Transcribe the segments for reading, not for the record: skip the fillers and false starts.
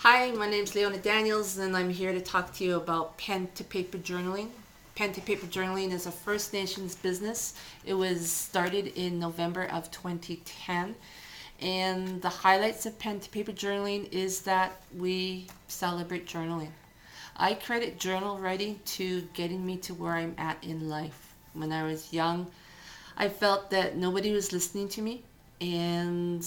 Hi, my name is Leona Daniels, and I'm here to talk to you about pen to paper journaling. Pen to paper journaling is a First Nations business. It was started in November of 2010, and the highlights of pen to paper journaling is that we celebrate journaling. I credit journal writing to getting me to where I'm at in life. When I was young, I felt that nobody was listening to me, and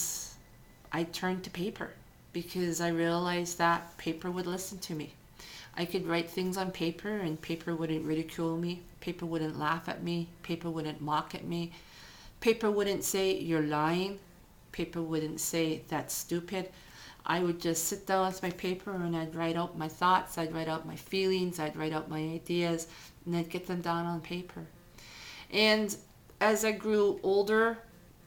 I turned to paper because I realized that paper would listen to me. I could write things on paper and paper wouldn't ridicule me, paper wouldn't laugh at me, paper wouldn't mock at me, paper wouldn't say you're lying, paper wouldn't say that's stupid. I would just sit down with my paper and I'd write out my thoughts, I'd write out my feelings, I'd write out my ideas, and I'd get them down on paper. And as I grew older,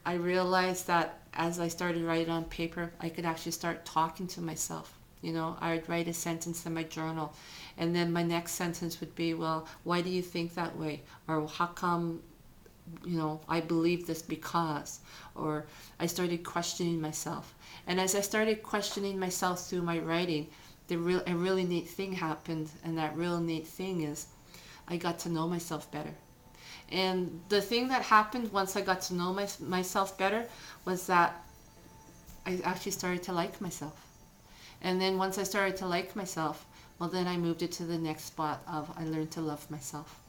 I realized that as I started writing on paper, I could actually start talking to myself. I would write a sentence in my journal, and then my next sentence would be, well, why do you think that way? Or how come, I believe this because? Or I started questioning myself. And as I started questioning myself through my writing, a really neat thing happened, and that real neat thing is I got to know myself better. And the thing that happened once I got to know myself better was that I actually started to like myself. And then once I started to like myself, well, then I moved it to the next spot of I learned to love myself.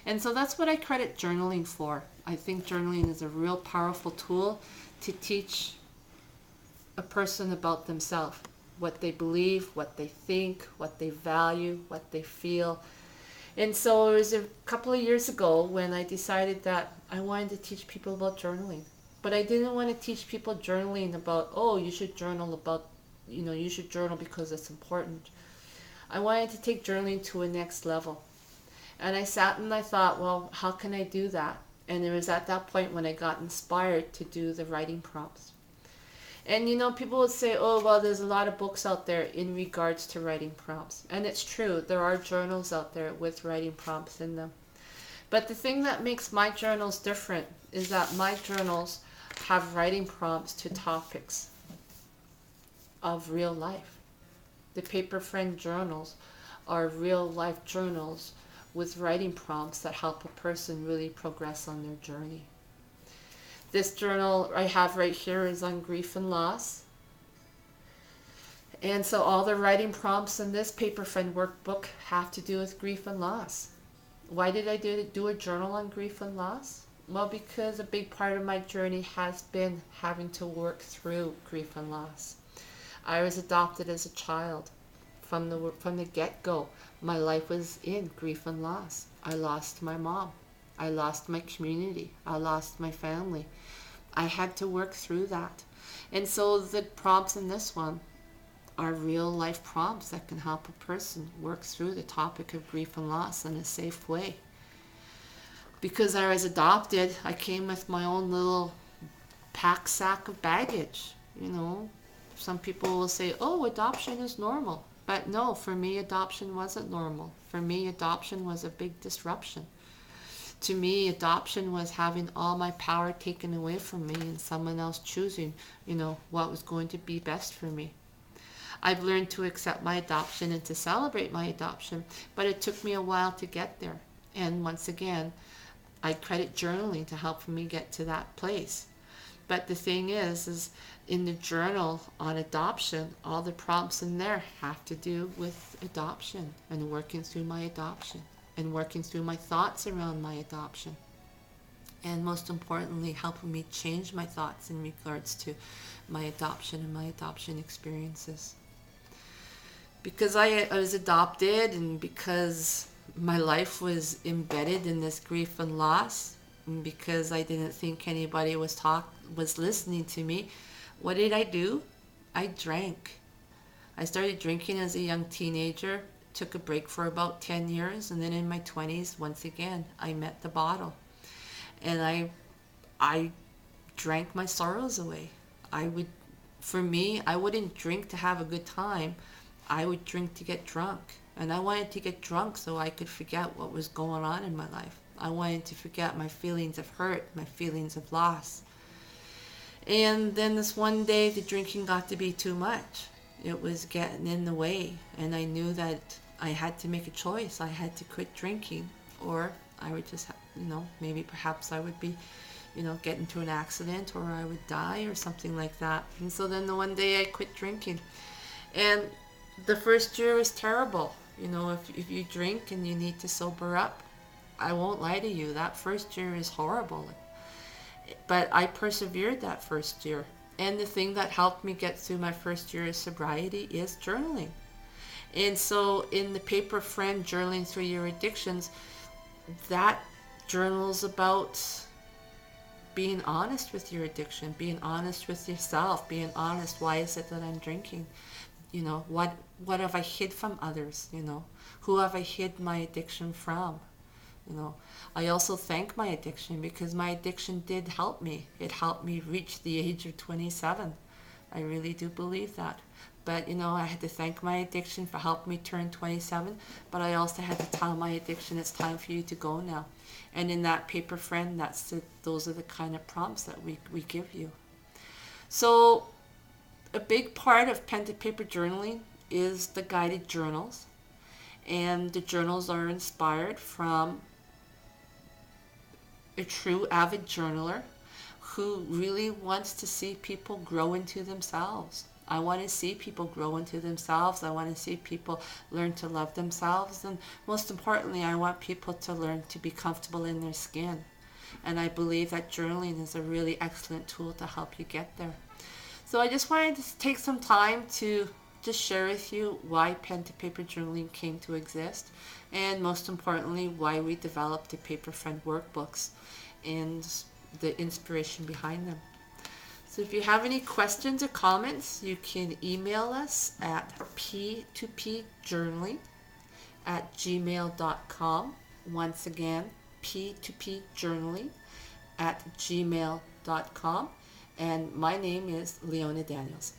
And so that's what I credit journaling for. I think journaling is a real powerful tool to teach a person about themselves, what they believe, what they think, what they value, what they feel. And so it was a couple of years ago when I decided that I wanted to teach people about journaling. But I didn't want to teach people journaling about, oh, you should journal about, you should journal because it's important. I wanted to take journaling to a next level. And I sat and I thought, well, how can I do that? And it was at that point when I got inspired to do the writing prompts. And people would say, oh, well, there's a lot of books out there in regards to writing prompts. And it's true, there are journals out there with writing prompts in them. But the thing that makes my journals different is that my journals have writing prompts to topics of real life. The PaperFriend journals are real life journals with writing prompts that help a person really progress on their journey. This journal I have right here is on grief and loss. And so all the writing prompts in this PaperFriend workbook have to do with grief and loss. Why did I do a journal on grief and loss? Well, because a big part of my journey has been having to work through grief and loss. I was adopted as a child. From the get-go, my life was in grief and loss. I lost my mom. I lost my community. I lost my family. I had to work through that. And so the prompts in this one are real life prompts that can help a person work through the topic of grief and loss in a safe way. Because I was adopted, I came with my own little pack sack of baggage. Some people will say, oh, adoption is normal. But no, for me, adoption wasn't normal. For me, adoption was a big disruption. To me, adoption was having all my power taken away from me and someone else choosing, what was going to be best for me. I've learned to accept my adoption and to celebrate my adoption, but it took me a while to get there. And once again, I credit journaling to help me get to that place. But the thing is in the journal on adoption, all the prompts in there have to do with adoption and working through my adoption and working through my thoughts around my adoption. And most importantly, helping me change my thoughts in regards to my adoption and my adoption experiences. Because I was adopted and because my life was embedded in this grief and loss, and because I didn't think anybody was listening to me, what did I do? I drank. I started drinking as a young teenager, took a break for about 10 years, and then in my 20s, once again, I met the bottle. And I drank my sorrows away. I wouldn't drink to have a good time. I would drink to get drunk. And I wanted to get drunk so I could forget what was going on in my life. I wanted to forget my feelings of hurt, my feelings of loss. And then this one day, the drinking got to be too much. It was getting in the way, and I knew that I had to make a choice. I had to quit drinking, or I would just, maybe perhaps I would be, get into an accident, or I would die, or something like that. And so then the one day I quit drinking. And the first year was terrible. If you drink and you need to sober up, I won't lie to you, that first year is horrible. But I persevered that first year. And the thing that helped me get through my first year of sobriety is journaling. And so in the PaperFriend, Journaling Through Your Addictions, that journals about being honest with your addiction, being honest with yourself, being honest, why is it that I'm drinking? What have I hid from others? Who have I hid my addiction from? I also thank my addiction, because my addiction did help me. It helped me reach the age of 27. I really do believe that. But, I had to thank my addiction for helping me turn 27, but I also had to tell my addiction, it's time for you to go now. And in that PaperFriend, those are the kind of prompts that we give you. So a big part of pen to paper journaling is the guided journals. And the journals are inspired from a true avid journaler who really wants to see people grow into themselves. I want to see people grow into themselves. I want to see people learn to love themselves. And most importantly, I want people to learn to be comfortable in their skin. And I believe that journaling is a really excellent tool to help you get there. So I just wanted to take some time to just share with you why pen to paper journaling came to exist, and most importantly, why we developed the PaperFriend workbooks and the inspiration behind them. So if you have any questions or comments, you can email us at p2pjournaling@gmail.com. Once again, p2pjournaling@gmail.com. And my name is Leona Daniels.